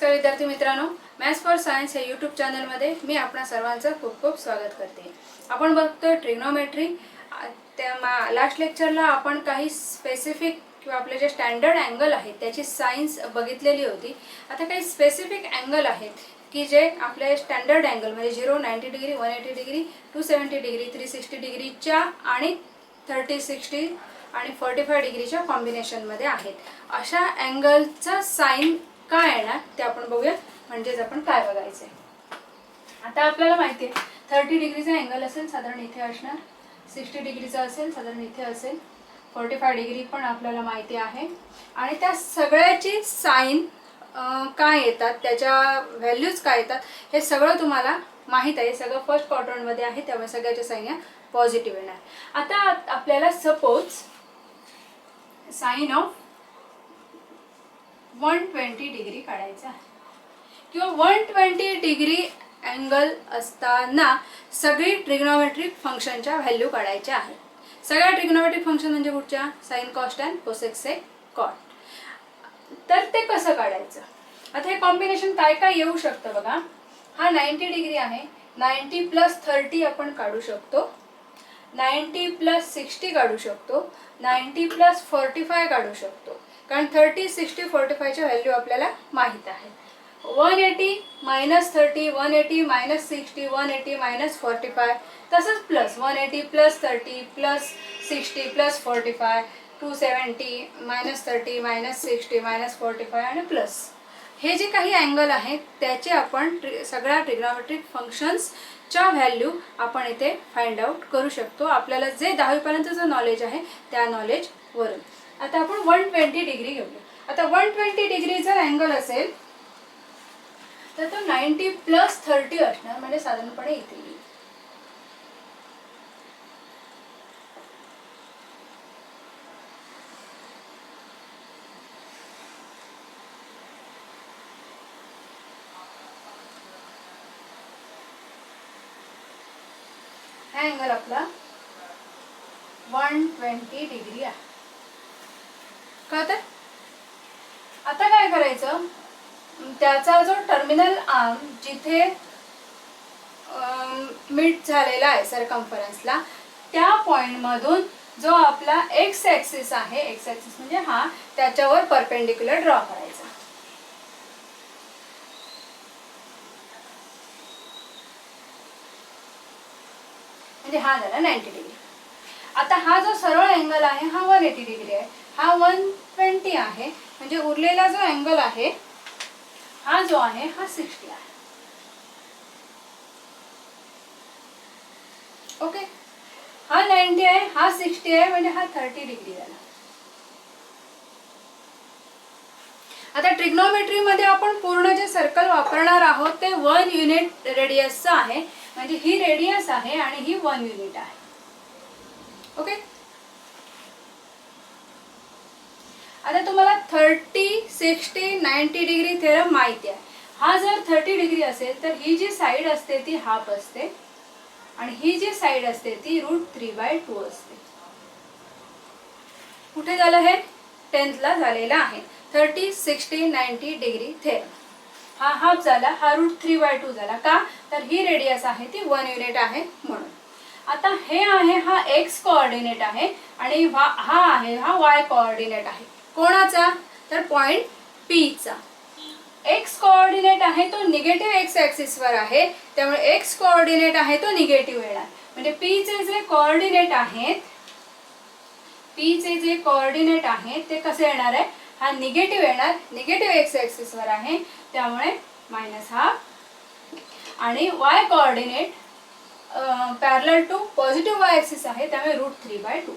नमस्कार विद्यार्थी मित्रांनो, मॅथ्स फॉर सायन्स या यूट्यूब चॅनलमध्ये मी आपणा सर्वांचं खूप खूप स्वागत करते. आपण बघतोय ट्रिग्नोमेट्री. त्या लास्ट लेक्चरला आपण काही स्पेसिफिक किंवा आपले जे स्टँडर्ड अँगल आहेत त्याची सायन्स बघितलेली होती. आता काही स्पेसिफिक अँगल आहेत की जे आपले स्टँडर्ड अँगल म्हणजे 0, 90 डिग्री, 180 डिग्री, 270 डिग्री, 360 डिग्रीच्या आणि 30, 60 आणि 45 डिग्रीच्या कॉम्बिनेशनमध्ये आहेत. अशा अँगलचा साइन काय येणार ते आपण बघूया, म्हणजेच आपण काय बघायचं. आता आपल्याला माहिती आहे 30 डिग्रीचा अँगल असेल साधारण इथे असणार, 60 डिग्रीचा असेल साधारण इथे असेल, 45 डिग्री पण आपल्याला माहिती आहे. आणि त्या सगळ्याची साइन काय येतात, त्याच्या व्हॅल्यूज काय येतात हे सगळं तुम्हाला माहीत आहे. सगळं फर्स्ट क्वाड्रंटमध्ये आहे, त्यामुळे सगळ्याच्या साइन पॉझिटिव्ह येणार. आता आपल्याला सपोज साइन ऑफ 120 डिग्री काढायचा आहे किंवा 120 डिग्री अँगल असताना सगळी ट्रिग्नोमेट्रिक फंक्शनच्या व्हॅल्यू काढायच्या आहेत. सगळ्या ट्रिग्नोमेट्रिक फंक्शन म्हणजे कुठच्या, साइन, कॉस, टॅन, कोसेक, सेक, कॉट. तर ते कसं काढायचं. आता हे कॉम्बिनेशन काय काय येऊ शकतं बघा. हा 90 डिग्री आहे, 90 + 30 आपण काढू शकतो, 90 + 60 काढू शकतो, 90 + 45 काढू शकतो. कारण 30, 60, 45च्या व्हॅल्यू आपल्याला माहीत आहे. 180 - 30, 180 - 60, 180 - 45, तसंच प्लस 180 + 30 + 60 + 45, 270 - 30 - 60 - 45 आणि प्लस. हे जे काही अँगल आहेत त्याचे आपण सगळ्या ट्रिग्नोमेट्रिक फंक्शन्सच्या व्हॅल्यू आपण इथे फाइंड आउट करू शकतो. आपल्याला जे 10वी पर्यंतचं नॉलेज आहे त्या नॉलेजवरून. आता आपण 120 डिग्री घेऊया. आता 120 डिग्री जर अँगल असेल तर तो 90 + 30 असणार, म्हणजे साधारणपणे इथे येईल. हा अँगल आपला 120 डिग्री आहे. कळतं? आता काय करायचं, त्याचा जो टर्मिनल आर्म जिथे मीट झालेला आहे सरकम्फरन्सला, त्या पॉइंटमधून जो आपला एक्स ॲक्सिस आहे, एक्स ॲक्सिस म्हणजे हा, त्याच्यावर परपेंडिक्युलर ड्रॉ करायचा. म्हणजे हा झाला 90 डिग्री. आता हा जो सरळ अँगल आहे हा 180 डिग्री आहे, हा 120 आहे, म्हणजे उरलेला जो अँगल आहे हा जो आहे हा 60 आहे. ओके, हा 90 आहे, हा 60 आहे, म्हणजे हा 30 डिग्री झाला. आता ट्रिग्नोमेट्री मध्ये आपण पूर्ण जे सर्कल वापरणार आहोत ते 1 युनिट रेडियसचं आहे, म्हणजे ही रेडियस आहे आणि ही 1 युनिट आहे. ओके, आता तुम्हाला 30, 60, 90 डिग्री थेरम माहिती आहे. हा जर 30 डिग्री असेल तर ही जी साइड असते ती हाफ असते आणि ही जी साइड असते ती √3/2 असते. कुठे झालं हे, 10th ला झालेला आहे. 30, 60, 90 डिग्री थेरम. हा हाफ झाला, हा √3/2 झाला. का तर ही रेडियस आहे ती 1 युनिट आहे म्हणून. आता हे आहे हा एक्स कोऑर्डिनेट आहे आणि हा आहे हा वाय कोऑर्डिनेट आहे. कोणाचा, तर पॉइंट पी चा. एक्स कोऑर्डिनेट आहे तो निगेटिव्ह एक्स ॲक्सिस वर आहे, त्यामुळे एक्स कोऑर्डिनेट आहे तो निगेटिव्ह येणार. म्हणजे पी चे जे कोऑर्डिनेट आहेत, पी चे जे कोऑर्डिनेट आहेत ते कसे येणार आहे, हा निगेटिव्ह येणार, निगेटिव्ह एक्स ॲक्सिस वर आहे, त्यामुळे -1/2. आणि Y coordinate parallel to positive Y axis आहे, त्यामुळे √3/2.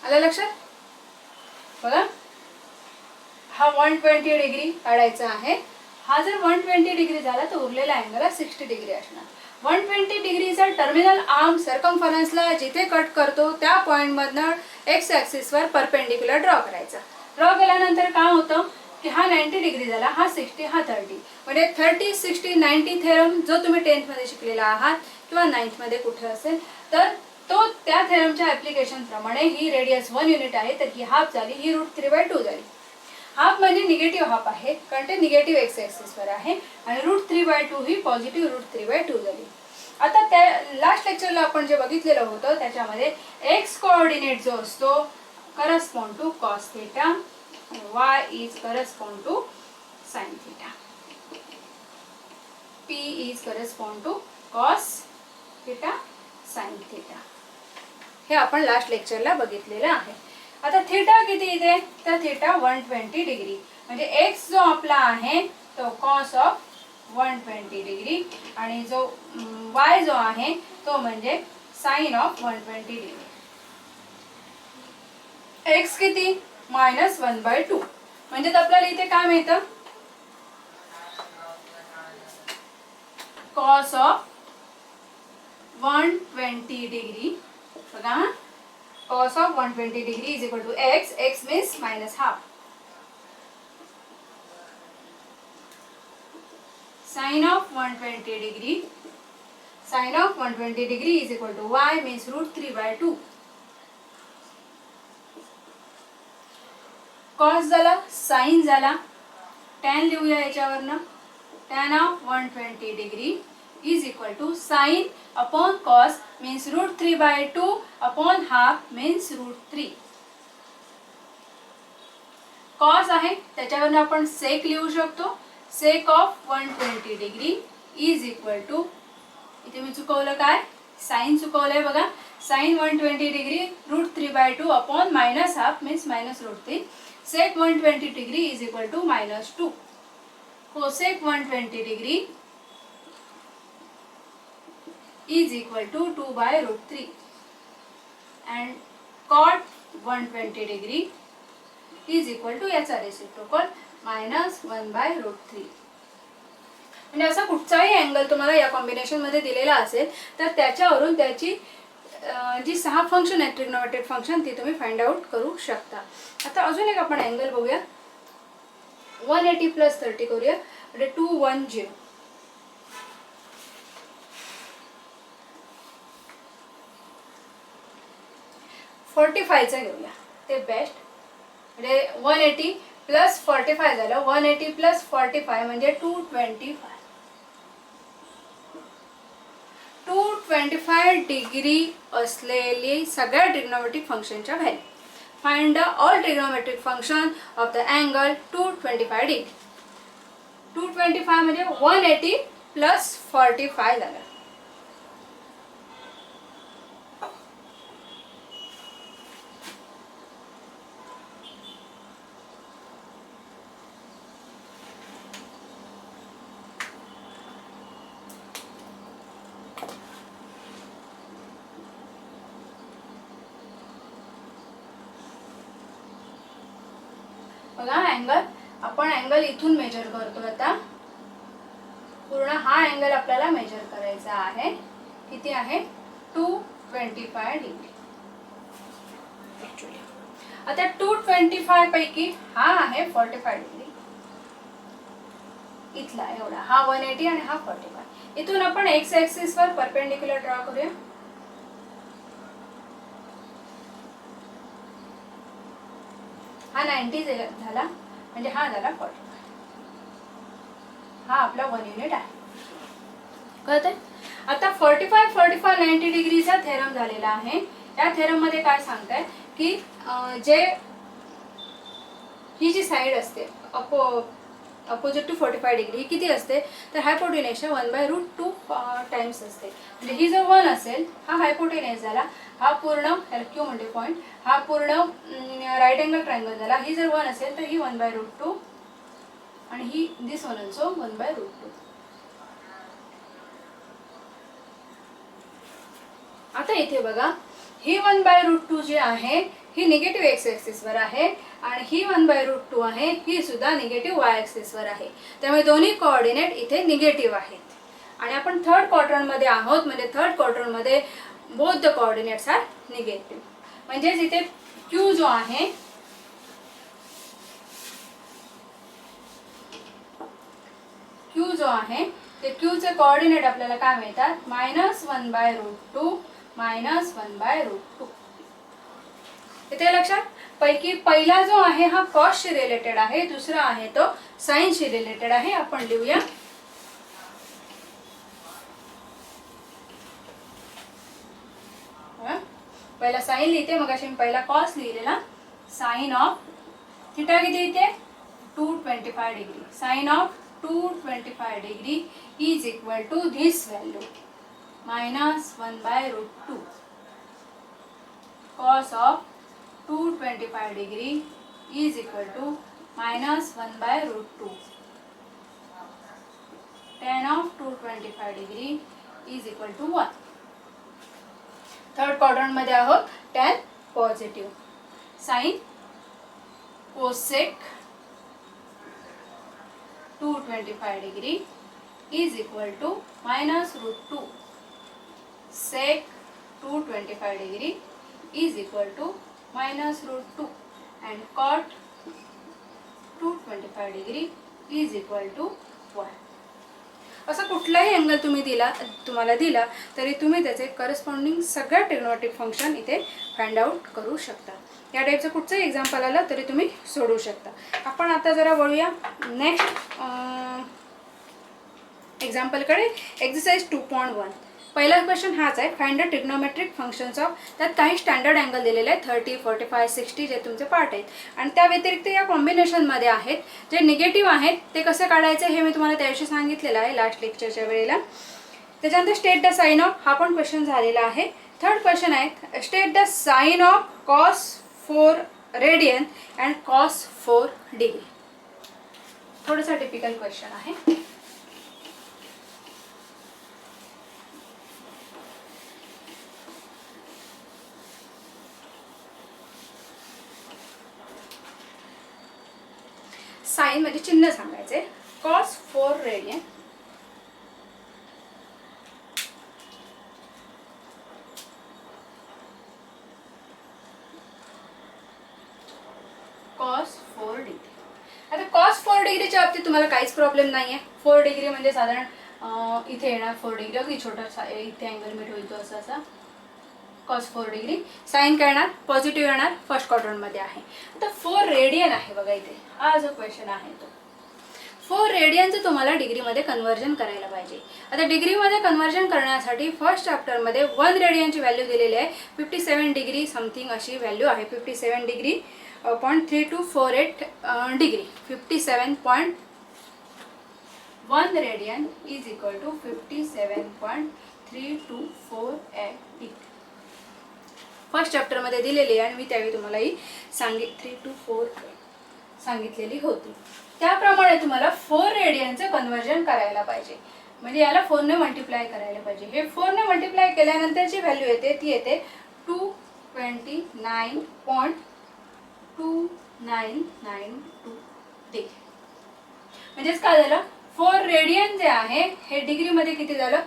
आलं लक्षात? बघा, हा 120 डिग्री काढायचा आहे. हा जर 120 डिग्री झाला तर उरलेला अँगल हा 60 डिग्री असणार. 120 डिग्रीचा टर्मिनल आर्म सर्कम्फरन्सला जिथे कट करतो त्या पॉइंटमधनं एक्स ॲक्सिसवर परपेंडिक्युलर ड्रॉ करायचा. ड्रॉ केल्यानंतर काय होतं की हा 90 डिग्री झाला, हा 60, हा 30. म्हणजे 30, 60, 90 थेरम जो तुम्ही 10th मध्ये शिकलेला आहात किंवा 9th मध्ये कुठे असेल, तर तो त्या थेरमच्या ॲप्लिकेशन प्रमाणे ही रेडियस 1 युनिट आहे, तर ही हाफ झाली, ही √3/2 झाली. हाफ म्हणजे निगेटिव्ह हाफ आहे कारण ते निगेटिव्ह एक्स ॲक्सिसवर आहे आणि √3/2 ही पॉझिटिव्ह √3/2 झाली. आता त्या लास्ट लेक्चरला आपण जे बघितलेलं होतं त्याच्यामध्ये एक्स कोऑर्डिनेट जो असतो correspond to cos theta, y is correspond to sine theta, p is correspond to cos theta sine theta. हे आपण लास्ट लेक्चरला बघितलेलं आहे. आता थिटा किती इथे तर थिटा 120 डिग्री म्हणजे एक्स जो आपला आहे तो कॉस ऑफ 120 डिग्री आणि जो y जो आहे तो म्हणजे साइन ऑफ 120 डिग्री. एक्स किती -1/2 म्हणजे आपल्याला इथे काय मिळतं कॉस ऑफ 120 डिग्री. बघा cos of 120 degree is equal to x. X means minus half. Sin of 120 degree. Sin of 120 degree is equal to y means √3/2. cos झाला, sin झाला, tan लिहूया याच्यावरनं. tan of 120 degree is equal to sin upon cos means √3/2 upon half means √3. cos आहे त्याच्यावरनं आपण sec लिहू शकतो. sec of 120 degree is equal to इथे मी चुकवलं काय sin चुकवलंय बघा. sin 120 degree √3/2 upon minus half means minus √3. sec 120 degree is equal to -2. cosec 120 degree is equal to 2/√3 and cot 120 degree is equal to याचा reciprocal -1/√3. म्हणजे असा कुठचाही angle तुम्हाला या combination मध्ये दिलेला असेल तर त्याच्यावरून त्याची जी 6 फंक्शन आहेत ट्रिग्नोमेट्रिक फंक्शन ती तुम्ही फाइंड आउट करू शकता. आता अजून एक आपण अँगल बघूया. 180 + 30 करूया म्हणजे 210. 45 चं घेऊया ते बेस्ट. म्हणजे 180 + 45 झालं. 180 + 45 म्हणजे 225. 225 डिग्री असलेली सगळ्या ट्रिग्नोमेट्रिक फंक्शनच्या value. Find the all trigonometric function of the angle 225 degree. 225 म्हणजे 180 + 45 झालं. बघा अँगल आपण अँगल इथून मेजर करतो. आता पूर्ण हा अँगल आपल्याला मेजर करायचा आहे. किती आहे 225 डिग्री. ऍक्च्युअली आता 225 पैकी हा आहे 45 डिग्री. इथला एवढा हा 180 आणि हा 45. इथून आपण एक्स ऍक्सिस वर परपेंडिक्युलर ड्रॉ करूया. हा 90 झाला म्हणजे हा झाला 45. हा आपला 1 युनिट आहे. कळतंय. आता 45 45 90 डिग्रीचा थेरम झालेला आहे. या थेरम मध्ये काय सांगताय की जे ही जी साइड असते अपोजिट टू 45 डिग्री किती असते तर हायपोटेन्यूसच्या 1/√2 टाइम्स असते. म्हणजे ही जर 1 असेल हा हायपोटेन्यूस झाला. हा पूर्ण क्यू म्हणजे पॉइंट हा पूर्ण राईट अँगल ट्रायंगल झाला. ही जर 1 असेल तर ही 1/√2 आणि ही दिस वन ऑल्सो 1/√2. आता इथे बघा ही 1/√2 जी आहे ही निगेटिव्ह एक्स ॲक्सिस वर आहे आणि ही 1/√2 आहे ही सुद्धा निगेटिव्ह वाय ॲक्सिस वर आहे. त्यामुळे दोन्ही कोऑर्डिनेट इथे निगेटिव्ह आहेत. आणि आपण थर्ड क्वाड्रंट मध्ये आहोत म्हणजे थर्ड क्वाड्रंट मध्ये both the coordinates are negative. म्हणजे इथे क्यू जो आहे ते क्यूचे कोऑर्डिनेट आपल्याला काय मिळतात -1/√2 -1/√2. इथे लक्षात पैकी पहिला जो आहे हा कॉसशी रिलेटेड आहे, दुसरा आहे तो साईनशी रिलेटेड आहे. आपण लिहूया. पहिला साईन लिहिते, मग अशी मी पहिला कॉस लिहिलेला. साईन ऑफ थिटा किती येते 225 degree. Sine of 225 degree is equal to this value -1/√2. Cos of 225 degree is equal to -1/√2. tan of 225 degree is equal to 1. Third quadrant मध्ये आहोत. tan positive. Sine cosec 225 degree is equal to -√2. sec 225 degree is equal to -√2 and cot 225 degree is equal to 1. असा कुठलाही angle तुम्हाला दिला तरी तुम्ही त्याचे corresponding सगळ्या ट्रिग्नोमेट्रिक फंक्शन इथे फाइंड आउट करू शकता. या टाईपचं कुठचंही एक्झाम्पल आलं तरी तुम्ही सोडवू शकता. आपण आता जरा वळूया नेक्स्ट एक्झाम्पलकडे. एक्सरसाइज 2.1. पहिला क्वेश्चन हाच आहे. Find the trigonometric functions of. त्यात काही स्टँडर्ड अँगल दिलेले आहेत 30, 45, 60 जे तुमचे पार्ट आहेत. आणि त्या व्यतिरिक्त या कॉम्बिनेशनमध्ये आहेत जे निगेटिव्ह आहेत ते कसे काढायचे हे मी तुम्हाला त्याविषयी सांगितलेलं आहे लास्ट लेक्चरच्या वेळेला. त्याच्यानंतर स्टेट द साइन ऑफ हा पण क्वेश्चन झालेला आहे. थर्ड क्वेश्चन आहे state the sine of cos 4 radian and cos 4 degree. थोडासा टिपिकल क्वेश्चन आहे. साइन म्हणजे चिन्ह सांगायचे. Cos 4 radian cos 4 degree. आता कॉस 4 डिग्रीच्या बाबतीत तुम्हाला काहीच प्रॉब्लेम नाही आहे. 4 डिग्री म्हणजे साधारण इथे येणार 4 डिग्री. अगदी छोटा इथे अँगल मीट होईल तो असा कॉस 4 डिग्री. साइन काय येणार पॉझिटिव्ह येणार. फर्स्ट क्वाड्रंटमध्ये आहे. आता 4 रेडियन आहे बघा इथे. हा जो क्वेश्चन आहे तो 4 रेडियनचं तुम्हाला डिग्रीमध्ये कन्वर्जन करायला पाहिजे. आता डिग्रीमध्ये कन्वर्जन करण्यासाठी फर्स्ट चॅप्टरमध्ये 1 रेडियनची व्हॅल्यू दिलेली आहे 57 डिग्री समथिंग अशी व्हॅल्यू आहे. 57 degree .3248 degree. 57.1 radian is equal to 57.3248 degree first चॅप्टरमध्ये दिलेली आहे. आणि मी त्यावेळी तुम्हाला ही 324 सांगितलेली होती. त्याप्रमाणे तुम्हाला 4 रेडियनचं कन्वर्जन करायला पाहिजे. म्हणजे याला 4 ने मल्टिप्लाय करायला पाहिजे. हे 4 ने मल्टिप्लाय केल्यानंतरची व्हॅल्यू येते ती येते 229.2992 डिग्री. म्हणजेच काय झालं 4 रेडियन जे आहे हे डिग्रीमध्ये किती झालं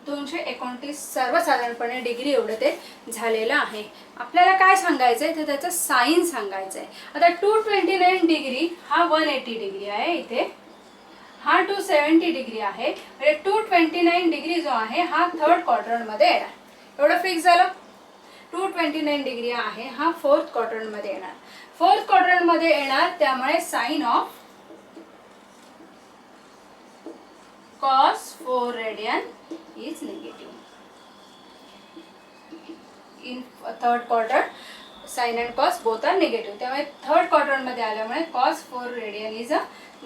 229 सर्वसाधारणपणे डिग्री एवढं ते झालेलं आहे. आपल्याला काय सांगायचं आहे तर त्याचं साइन सांगायचं आहे. आता 229 डिग्री हा 180 डिग्री आहे इथे. हा 270 डिग्री आहे. म्हणजे 229 डिग्री जो आहे हा थर्ड क्वाड्रंटमध्ये येणार. एवढं फिक्स झालं. 229 डिग्री आहे हा फोर्थ क्वाड्रंटमध्ये येणार. फोर्थ क्वाड्रंटमध्ये येणार त्यामुळे sign of cos 4 radian is negative. In third quadrant sin and cos both are negative. त्यामुळे थर्ड क्वाड्रंट मध्ये आल्यामुळे cos 4 radian is a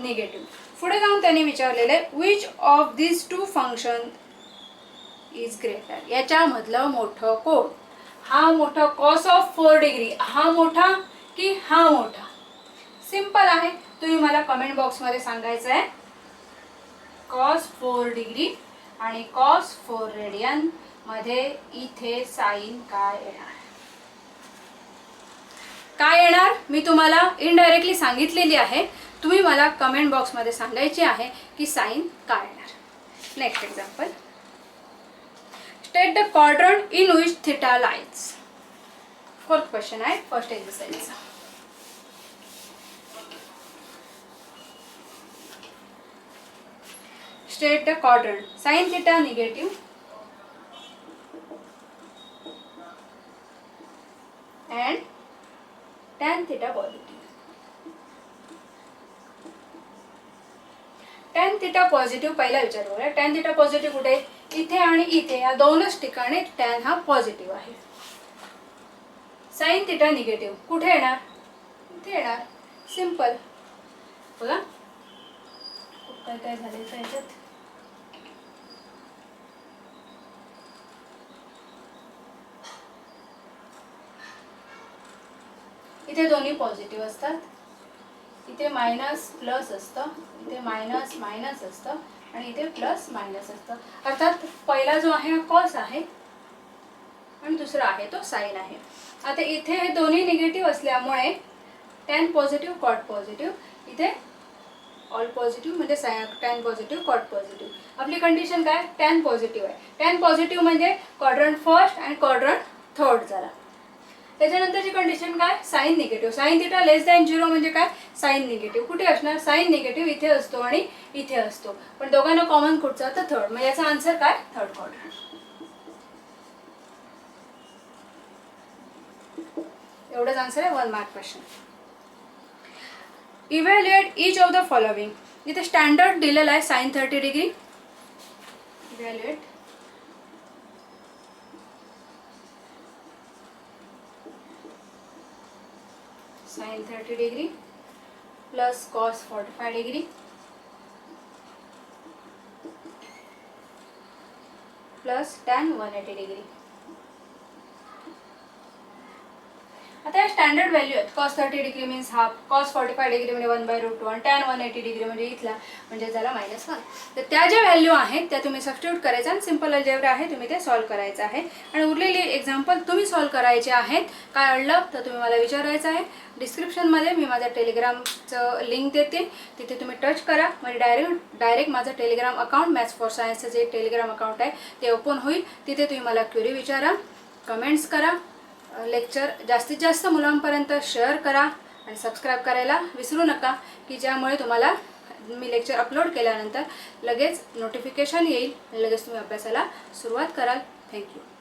negative. पुढे जाऊन त्यांनी विचारलेले which of these two function is greater. याच्यामधलं मोठं कोण. हा मोठा cos of 4 डिग्री हा मोठा की हा मोठा. सिंपल आहे. तुम्ही मला कमेंट बॉक्स मध्ये सांगायचं आहे cos 4 डिग्री आणि cos 4 रेडियन मध्ये इथे साइन काय येणार मी तुम्हाला इनडायरेक्टली सांगितलेली आहे. तुम्ही मला कमेंट बॉक्स मध्ये सांगायचे आहे की साइन काय येणार. Next example state the quadrant in which theta lies. Fourth question आहे फर्स्ट एक्सरसाइजचा. State the quadrant. Sin theta negative and tan theta positive पहिला विचार करूया. टॅन थिटा पॉझिटिव्ह कुठे? इथे आणि इथे या दोनच ठिकाणी टॅन हा पॉझिटिव्ह आहे. साइन थिटा निगेटिव्ह कुठे येणार? इथे येणार. सिंपल. बघा खूप काय काय झाले त्याच्यात. इथे दोन्ही पॉझिटिव्ह असतात, इथे मायनस प्लस असतं, इथे मायनस मायनस असतं आणि इथे प्लस मायनस असतं. अर्थात पहिला जो आहे हा कॉस आहे आणि दुसरा आहे तो साइन आहे. आता इथे हे दोन्ही निगेटिव्ह असल्यामुळे टॅन पॉझिटिव्ह कॉट पॉझिटिव्ह, इथे ऑल पॉझिटिव्ह म्हणजे टॅन पॉझिटिव्ह कॉट पॉझिटिव्ह. आपली कंडिशन काय? टॅन पॉझिटिव्ह आहे. टॅन पॉझिटिव्ह म्हणजे क्वाड्रंट फर्स्ट आणि क्वाड्रंट थर्ड झाला. त्याच्यानंतरची कंडिशन काय? Sine negative. Sine theta less than 0 म्हणजे काय? Sine negative. कुठे असणार? साइन निगेटिव्ह इथे असतो आणि इथे असतो, पण दोघांना कॉमन कुठचा? तर थर्ड. मग याचा आन्सर काय? Third quadrant. एवढंच आन्सर आहे 1 mark question. Evaluate each of the following. इथे स्टँडर्ड दिलेला आहे sine 30 degree. Evaluate sine 30 degree plus cos 45 degree plus tan 180 degree. आता या स्टँडर्ड व्हॅल्यू आहेत. Cos 30 degree means half, cos 45 degree म्हणजे 1/√2 आणि टॅन 180 डिग्री म्हणजे इथला म्हणजे झाला -1. तर त्या ज्या व्हॅल्यू आहेत त्या तुम्ही सबस्टिट्यूट करायचं आणि सिंपल अल्जेब्रा आहे तुम्ही ते सॉल्व्ह करायचं आहे. आणि उरलेली एक्झाम्पल तुम्ही सॉल्व्ह करायचे आहेत. काय अडलं तर तुम्ही मला विचारायचं आहे. डिस्क्रिप्शनमध्ये मी माझ्या टेलिग्रामचं लिंक देते, तिथे तुम्ही टच करा. म्हणजे डायरेक्ट माझं टेलिग्राम अकाउंट मॅथ्स फॉर सायन्सचं जे टेलिग्राम अकाउंट आहे ते ओपन होईल. तिथे तुम्ही मला क्वेरी विचारा, कमेंट्स करा, लेक्चर जास्तीत जास्त मुलांपर्यंत शेअर करा आणि सबस्क्राईब करायला विसरू नका, की ज्यामुळे तुम्हाला मी लेक्चर अपलोड केल्यानंतर लगेच नोटिफिकेशन येईल आणि लगेच तुम्ही अभ्यासाला सुरुवात कराल. थँक्यू.